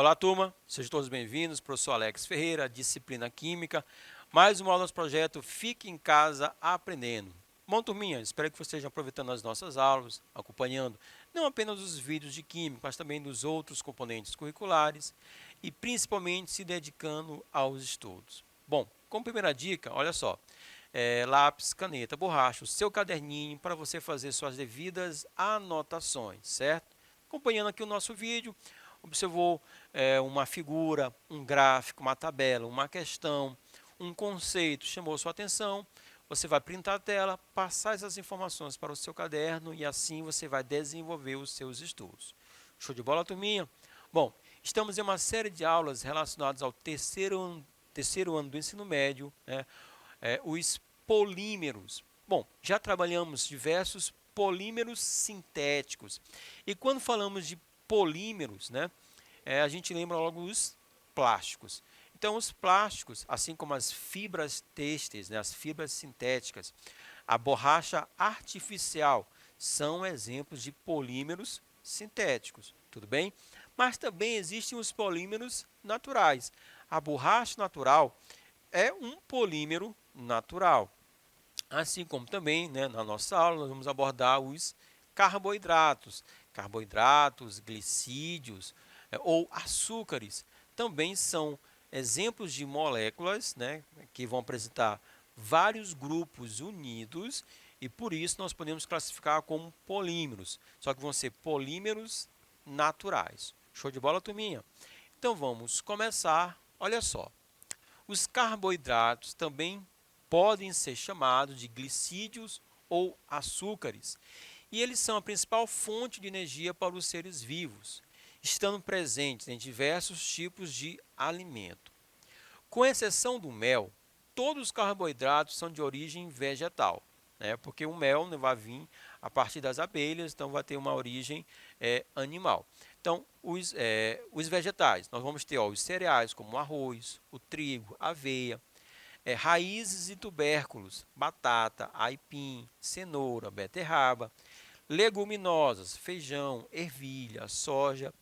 Olá, turma, sejam todos bem-vindos. Professor Alex Ferreira, disciplina Química. Mais uma aula do nosso projeto Fique em Casa Aprendendo. Bom, turminha, espero que vocês estejam aproveitando as nossas aulas, acompanhando não apenas os vídeos de Química, mas também dos outros componentes curriculares e principalmente se dedicando aos estudos. Bom, como primeira dica, olha só, lápis, caneta, borracha, o seu caderninho para você fazer suas devidas anotações, certo? Acompanhando aqui o nosso vídeo, observou uma figura, um gráfico, uma tabela, uma questão, um conceito chamou sua atenção, você vai printar a tela, passar essas informações para o seu caderno e assim você vai desenvolver os seus estudos. Show de bola, turminha? Bom, estamos em uma série de aulas relacionadas ao terceiro ano do ensino médio, né? Os polímeros. Bom, já trabalhamos diversos polímeros sintéticos. E quando falamos de polímeros, né, a gente lembra logo dos plásticos. Então, os plásticos, assim como as fibras têxteis, né, as fibras sintéticas, a borracha artificial, são exemplos de polímeros sintéticos, tudo bem? Mas também existem os polímeros naturais. A borracha natural é um polímero natural. Assim como também, né, na nossa aula, nós vamos abordar os carboidratos, glicídios ou açúcares. Também são exemplos de moléculas, né, que vão apresentar vários grupos unidos e por isso nós podemos classificar como polímeros. Só que vão ser polímeros naturais. Show de bola, turminha? Então vamos começar. Olha só. Os carboidratos também podem ser chamados de glicídios ou açúcares, e eles são a principal fonte de energia para os seres vivos, estando presentes em diversos tipos de alimento. Com exceção do mel, todos os carboidratos são de origem vegetal, né? Porque o mel vai vir a partir das abelhas, então vai ter uma origem animal. Então, os vegetais, nós vamos ter os cereais como o arroz, o trigo, a aveia, raízes e tubérculos, batata, aipim, cenoura, beterraba, leguminosas, feijão, ervilha, soja,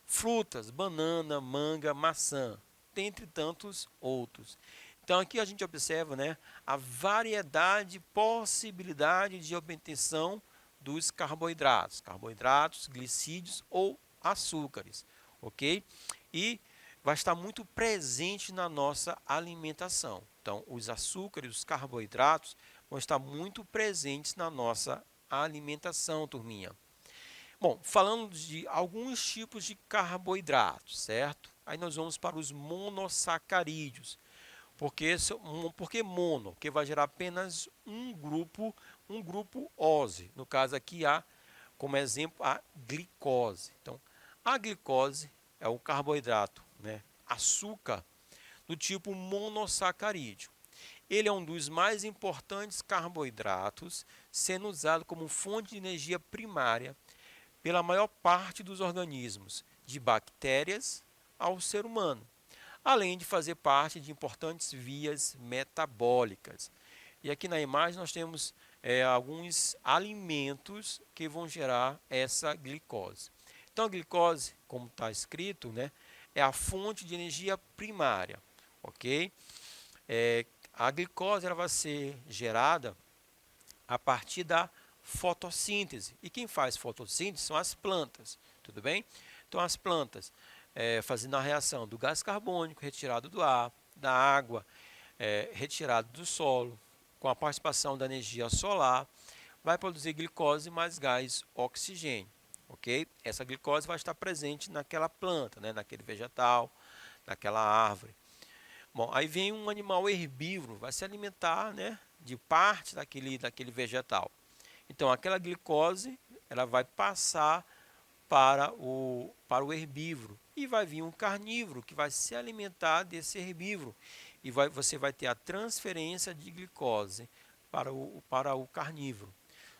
frutas, banana, manga, maçã, dentre tantos outros. Então aqui a gente observa, né, a variedade, possibilidade de obtenção dos carboidratos, glicídios ou açúcares, ok? E vai estar muito presente na nossa alimentação. Então, os açúcares, os carboidratos vão estar muito presentes na nossa alimentação, turminha. Bom, falando de alguns tipos de carboidratos, certo? Aí nós vamos para os monossacarídeos. Porque mono? Porque vai gerar apenas um grupo ose. No caso aqui há, como exemplo, a glicose. Então, a glicose é o carboidrato, né? Açúcar do tipo monossacarídeo. Ele é um dos mais importantes carboidratos, sendo usado como fonte de energia primária pela maior parte dos organismos, de bactérias ao ser humano, além de fazer parte de importantes vias metabólicas. E aqui na imagem nós temos alguns alimentos que vão gerar essa glicose. Então a glicose, como está escrito, né, é a fonte de energia primária, ok? A glicose ela vai ser gerada a partir da fotossíntese. E quem faz fotossíntese são as plantas, tudo bem? Então as plantas fazendo a reação do gás carbônico retirado do ar, da água retirado do solo, com a participação da energia solar, vai produzir glicose mais gás oxigênio, ok? Essa glicose vai estar presente naquela planta, né, naquele vegetal, naquela árvore. Bom, aí vem um animal herbívoro, vai se alimentar, né, de parte daquele vegetal. Então, aquela glicose ela vai passar para o herbívoro e vai vir um carnívoro que vai se alimentar desse herbívoro e você vai ter a transferência de glicose para o carnívoro.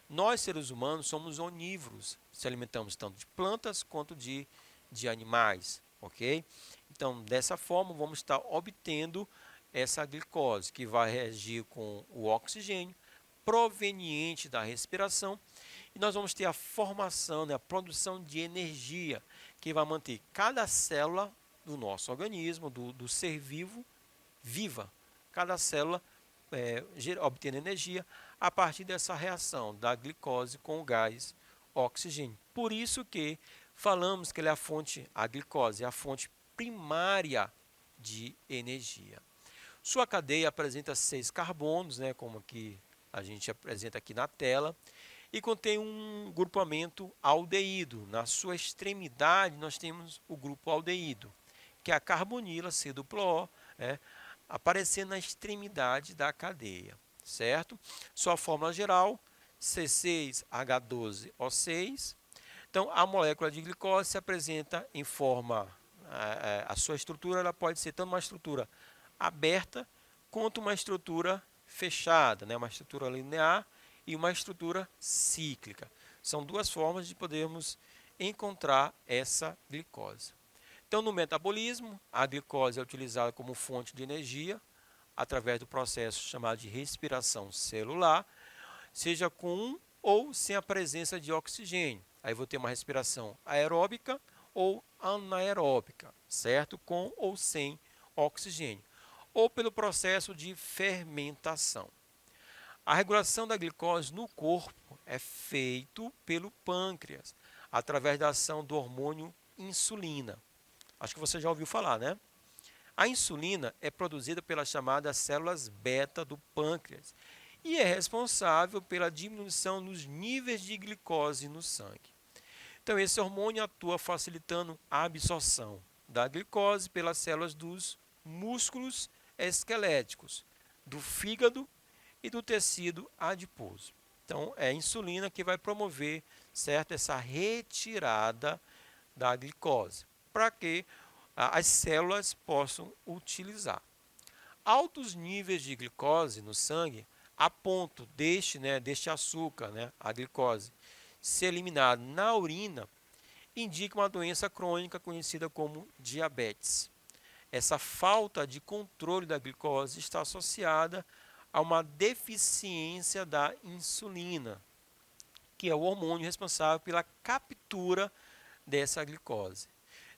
Nós, seres humanos, somos onívoros, se alimentamos tanto de plantas quanto de animais, ok? Então, dessa forma, vamos estar obtendo essa glicose, que vai reagir com o oxigênio proveniente da respiração, e nós vamos ter a formação, né, a produção de energia, que vai manter cada célula do nosso organismo, do ser vivo, viva. Cada célula obtendo energia a partir dessa reação da glicose com o gás oxigênio. Por isso que falamos que a glicose é a fonte primária de energia. Sua cadeia apresenta 6 carbonos, né, como aqui a gente apresenta aqui na tela, e contém um grupamento aldeído. Na sua extremidade, nós temos o grupo aldeído, que é a carbonila C-O, aparecendo na extremidade da cadeia, certo? Sua fórmula geral, C6H12O6. Então, a molécula de glicose se apresenta em forma, a sua estrutura ela pode ser tanto uma estrutura aberta quanto uma estrutura fechada, né? Uma estrutura linear e uma estrutura cíclica. São duas formas de podermos encontrar essa glicose. Então, no metabolismo, a glicose é utilizada como fonte de energia através do processo chamado de respiração celular, seja com ou sem a presença de oxigênio. Aí vou ter uma respiração aeróbica ou anaeróbica, certo? Com ou sem oxigênio. Ou pelo processo de fermentação. A regulação da glicose no corpo é feito pelo pâncreas, através da ação do hormônio insulina. Acho que você já ouviu falar, né? A insulina é produzida pelas chamadas células beta do pâncreas e é responsável pela diminuição nos níveis de glicose no sangue. Então, esse hormônio atua facilitando a absorção da glicose pelas células dos músculos esqueléticos, do fígado e do tecido adiposo. Então, é a insulina que vai promover, certo, essa retirada da glicose, para que as células possam utilizar. Altos níveis de glicose no sangue, a ponto deste açúcar, a glicose, ser eliminado na urina, indica uma doença crônica conhecida como diabetes. Essa falta de controle da glicose está associada a uma deficiência da insulina, que é o hormônio responsável pela captura dessa glicose.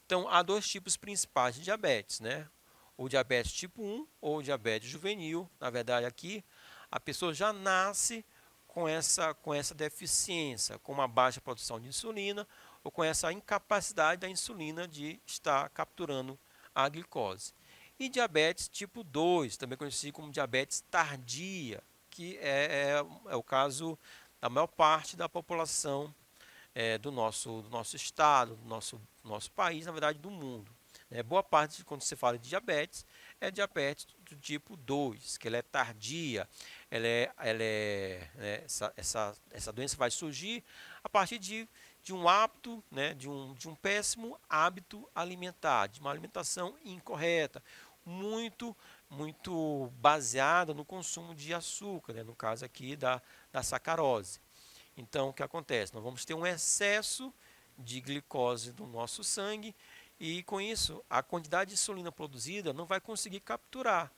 Então, há dois tipos principais de diabetes, né? O diabetes tipo 1 ou o diabetes juvenil. Na verdade, aqui a pessoa já nasce com essa deficiência, com uma baixa produção de insulina ou com essa incapacidade da insulina de estar capturando a glicose. E diabetes tipo 2, também conhecido como diabetes tardia, que é o caso da maior parte da população do nosso estado, do nosso país, na verdade do mundo. Boa parte, quando se fala de diabetes, é diabetes do tipo 2, que ela é tardia, essa doença vai surgir a partir de um hábito, de um péssimo hábito alimentar, de uma alimentação incorreta, muito baseada no consumo de açúcar, no caso aqui da sacarose. Então, o que acontece? Nós vamos ter um excesso de glicose no nosso sangue e, com isso, a quantidade de insulina produzida não vai conseguir capturar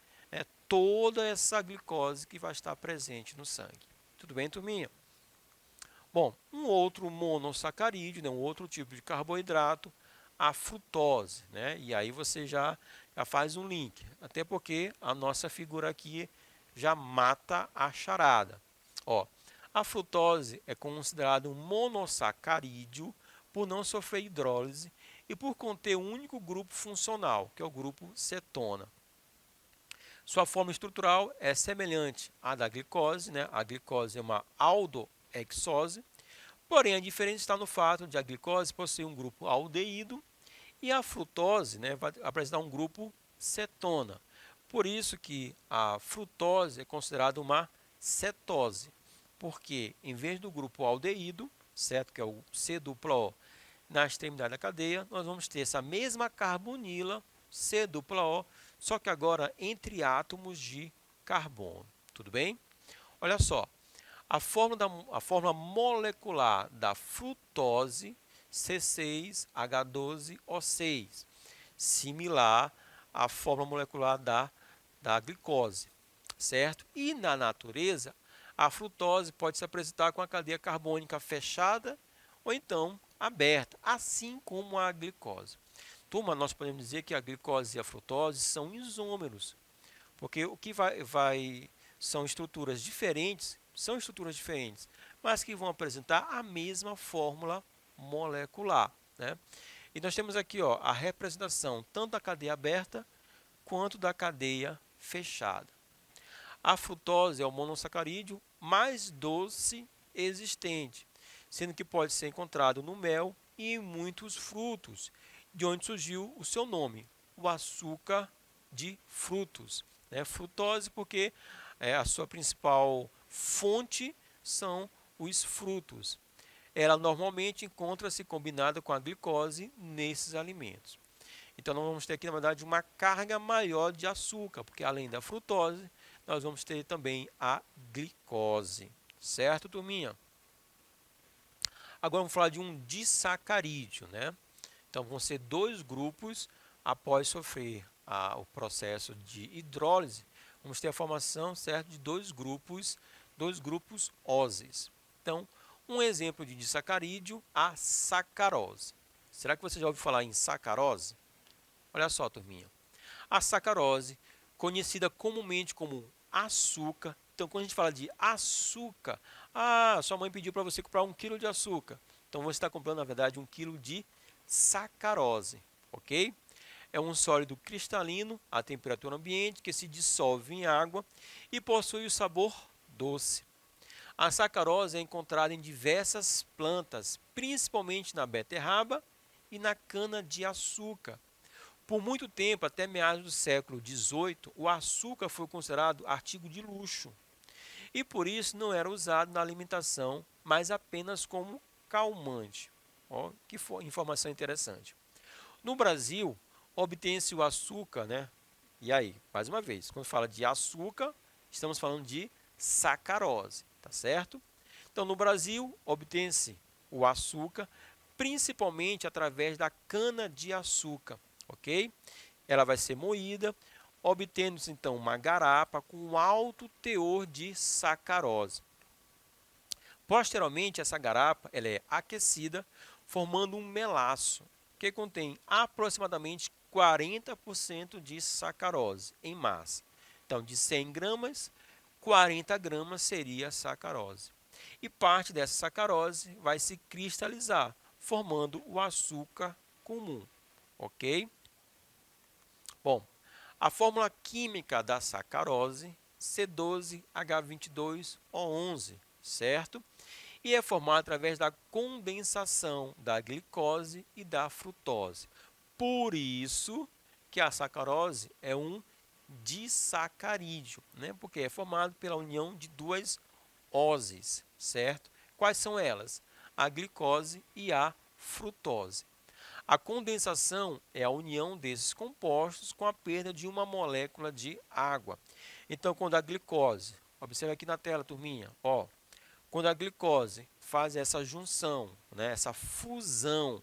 toda essa glicose que vai estar presente no sangue. Tudo bem, turminha? Bom, um outro monossacarídeo, um outro tipo de carboidrato, a frutose. E aí você já faz um link, até porque a nossa figura aqui já mata a charada. A frutose é considerada um monossacarídeo por não sofrer hidrólise e por conter um único grupo funcional, que é o grupo cetona. Sua forma estrutural é semelhante à da glicose, A glicose é uma aldohexose, porém a diferença está no fato de a glicose possuir um grupo aldeído e a frutose vai apresentar um grupo cetona. Por isso que a frutose é considerada uma cetose, porque em vez do grupo aldeído, certo, que é o C-O, na extremidade da cadeia, nós vamos ter essa mesma carbonila, C-O, só que agora entre átomos de carbono. Tudo bem? Olha só, a fórmula molecular da frutose, C6H12O6, similar à fórmula molecular da glicose, certo? E na natureza, a frutose pode se apresentar com a cadeia carbônica fechada ou então aberta, assim como a glicose. Turma, nós podemos dizer que a glicose e a frutose são isômeros, porque o que são são estruturas diferentes, mas que vão apresentar a mesma fórmula molecular, né? E nós temos aqui, ó, a representação tanto da cadeia aberta quanto da cadeia fechada. A frutose é o monossacarídeo mais doce existente, sendo que pode ser encontrado no mel e em muitos frutos, de onde surgiu o seu nome, o açúcar de frutos, né? Frutose porque a sua principal fonte são os frutos. Ela normalmente encontra-se combinada com a glicose nesses alimentos. Então, nós vamos ter aqui, na verdade, uma carga maior de açúcar, porque além da frutose, nós vamos ter também a glicose. Certo, turminha? Agora vamos falar de um disacarídeo, né? Então, vão ser dois grupos após sofrer o processo de hidrólise. Vamos ter a formação, certo, de dois grupos óseis. Então, um exemplo de disacarídeo, a sacarose. Será que você já ouviu falar em sacarose? Olha só, turminha. A sacarose, conhecida comumente como açúcar. Então, quando a gente fala de açúcar, sua mãe pediu para você comprar 1 kg de açúcar. Então, você está comprando, na verdade, 1 kg de sacarose, ok? É um sólido cristalino a temperatura ambiente que se dissolve em água e possui o sabor doce. A sacarose é encontrada em diversas plantas, principalmente na beterraba e na cana-de-açúcar. Por muito tempo, até meados do século XVIII, o açúcar foi considerado artigo de luxo e por isso não era usado na alimentação, mas apenas como calmante. Ó, que informação interessante. No Brasil, obtém-se o açúcar, né? E aí, mais uma vez, quando fala de açúcar, estamos falando de sacarose, tá certo? Então, no Brasil, obtém-se o açúcar principalmente através da cana-de-açúcar, ok? Ela vai ser moída, obtendo-se então uma garapa com alto teor de sacarose. Posteriormente, essa garapa ela é aquecida, formando um melaço, que contém aproximadamente 40% de sacarose em massa. Então, de 100 gramas, 40 gramas seria a sacarose. E parte dessa sacarose vai se cristalizar, formando o açúcar comum, ok? Bom, a fórmula química da sacarose, C12H22O11, certo? E é formada através da condensação da glicose e da frutose. Por isso que a sacarose é um disacarídeo, né? Porque é formado pela união de duas oses, certo? Quais são elas? A glicose e a frutose. A condensação é a união desses compostos com a perda de uma molécula de água. Então, quando a glicose, observe aqui na tela, turminha, ó, quando a glicose faz essa junção, né, essa fusão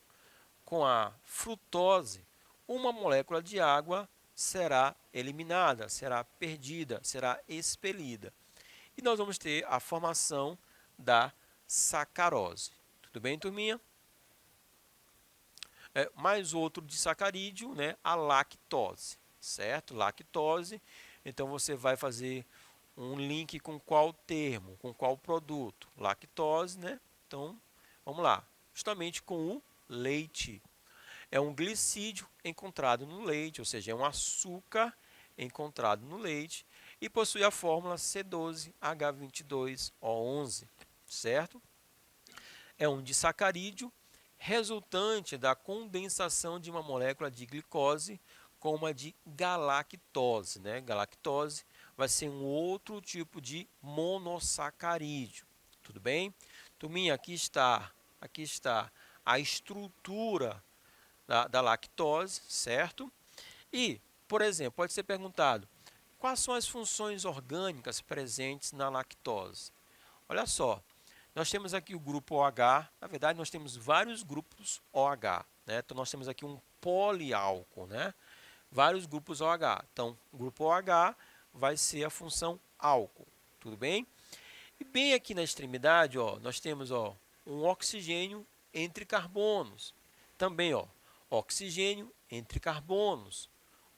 com a frutose, uma molécula de água será eliminada, será perdida, será expelida. E nós vamos ter a formação da sacarose. Tudo bem, turminha? Mais outro disacarídeo, né, a lactose, certo? Lactose, então você vai fazer um link com qual termo, com qual produto? Lactose, né? Então, vamos lá, justamente com o leite. É um glicídio encontrado no leite, ou seja, é um açúcar encontrado no leite e possui a fórmula C12H22O11, certo? É um disacarídeo resultante da condensação de uma molécula de glicose com uma de galactose, né? Galactose vai ser um outro tipo de monossacarídeo. Tudo bem? Turminha, aqui está a estrutura da lactose, certo? E, por exemplo, pode ser perguntado, quais são as funções orgânicas presentes na lactose? Olha só, nós temos aqui o grupo OH, na verdade nós temos vários grupos OH, né? Então nós temos aqui um poliálcool, né? Vários grupos OH. Então, o grupo OH vai ser a função álcool, tudo bem? E bem aqui na extremidade, ó, nós temos um oxigênio entre carbonos. Também, ó, oxigênio entre carbonos.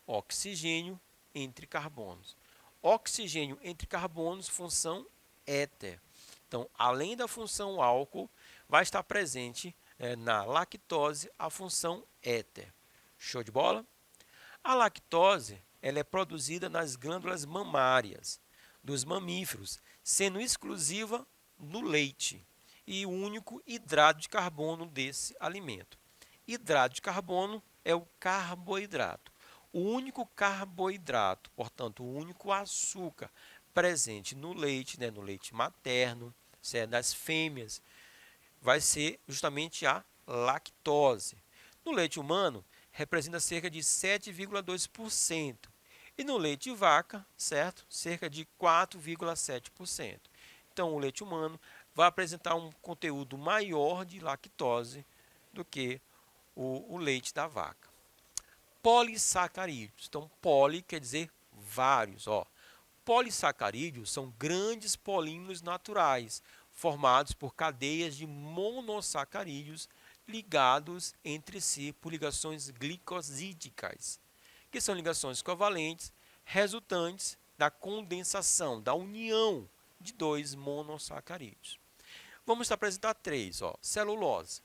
Oxigênio entre carbonos. Oxigênio entre carbonos, função éter. Então, além da função álcool, vai estar presente na lactose a função éter. Show de bola? A lactose ela é produzida nas glândulas mamárias dos mamíferos, sendo exclusiva no leite e o único hidrato de carbono desse alimento. Hidrato de carbono é o carboidrato. O único carboidrato, portanto, o único açúcar presente no leite, no leite materno, das fêmeas, vai ser justamente a lactose. No leite humano, representa cerca de 7,2%. E no leite de vaca, certo? Cerca de 4,7%. Então, o leite humano vai apresentar um conteúdo maior de lactose do que o leite da vaca. Polissacarídeos. Então, poli quer dizer vários. Polissacarídeos são grandes polímeros naturais, formados por cadeias de monossacarídeos ligados entre si por ligações glicosídicas, que são ligações covalentes resultantes da condensação, da união de dois monossacarídeos. Vamos apresentar três. Celulose.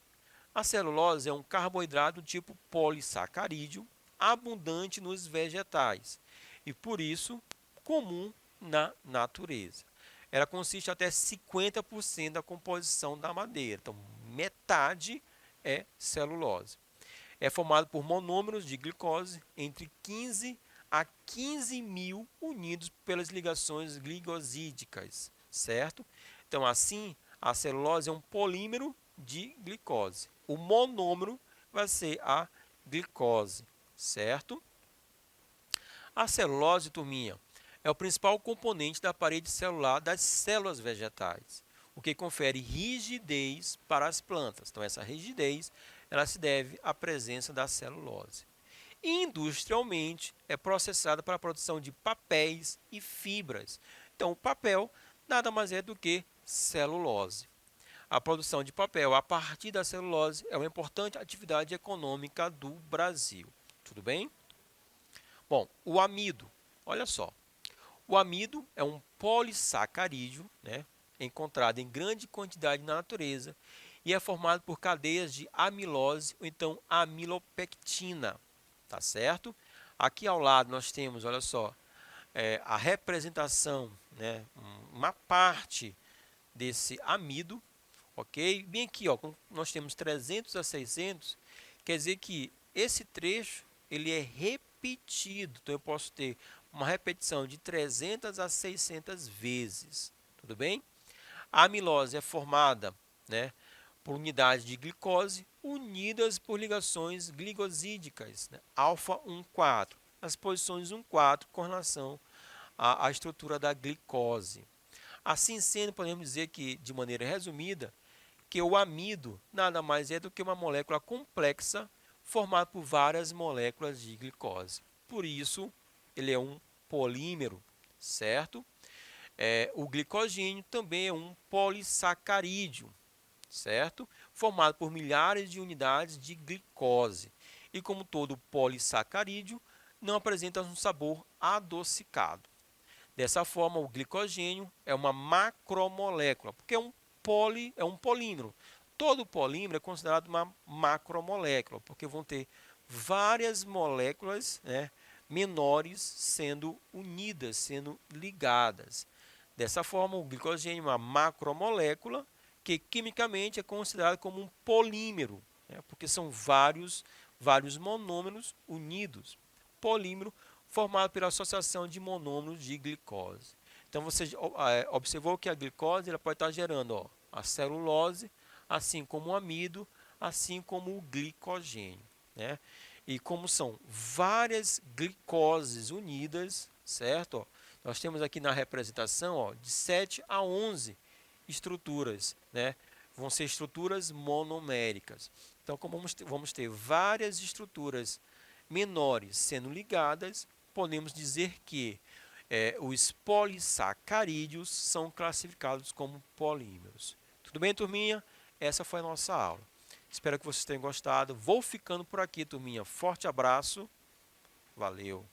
A celulose é um carboidrato tipo polissacarídeo abundante nos vegetais e, por isso, comum na natureza. Ela consiste até 50% da composição da madeira, então metade é celulose. É formado por monômeros de glicose entre 15 a 15 mil unidos pelas ligações glicosídicas, certo? Então, assim, a celulose é um polímero de glicose. O monômero vai ser a glicose, certo? A celulose, turminha, é o principal componente da parede celular das células vegetais, o que confere rigidez para as plantas. Então, essa rigidez ela se deve à presença da celulose. Industrialmente, é processada para a produção de papéis e fibras. Então, o papel nada mais é do que celulose. A produção de papel a partir da celulose é uma importante atividade econômica do Brasil. Tudo bem? Bom, o amido, olha só. O amido é um polissacarídeo, encontrado em grande quantidade na natureza e é formado por cadeias de amilose ou então amilopectina, tá certo? Aqui ao lado nós temos, olha só, a representação, uma parte desse amido, ok? Bem aqui, nós temos 300 a 600, quer dizer que esse trecho ele é repetido, então eu posso ter uma repetição de 300 a 600 vezes, tudo bem? A amilose é formada, por unidades de glicose unidas por ligações glicosídicas, alfa 1,4, as posições 1,4 com relação à estrutura da glicose. Assim sendo, podemos dizer que, de maneira resumida, que o amido nada mais é do que uma molécula complexa formada por várias moléculas de glicose. Por isso, ele é um polímero, certo? O glicogênio também é um polissacarídeo, certo? Formado por milhares de unidades de glicose. E como todo polissacarídeo, não apresenta um sabor adocicado. Dessa forma, o glicogênio é uma macromolécula, porque é um polímero. Todo polímero é considerado uma macromolécula, porque vão ter várias moléculas menores sendo unidas, sendo ligadas. Dessa forma, o glicogênio é uma macromolécula que quimicamente é considerado como um polímero, porque são vários monômeros unidos. Polímero formado pela associação de monômeros de glicose. Então, você observou que a glicose ela pode estar gerando a celulose, assim como o amido, assim como o glicogênio. E como são várias glicoses unidas, certo? Nós temos aqui na representação de 7 a 11 estruturas, vão ser estruturas monoméricas. Então, como vamos ter várias estruturas menores sendo ligadas, podemos dizer que os polissacarídeos são classificados como polímeros. Tudo bem, turminha? Essa foi a nossa aula. Espero que vocês tenham gostado. Vou ficando por aqui, turminha. Forte abraço. Valeu!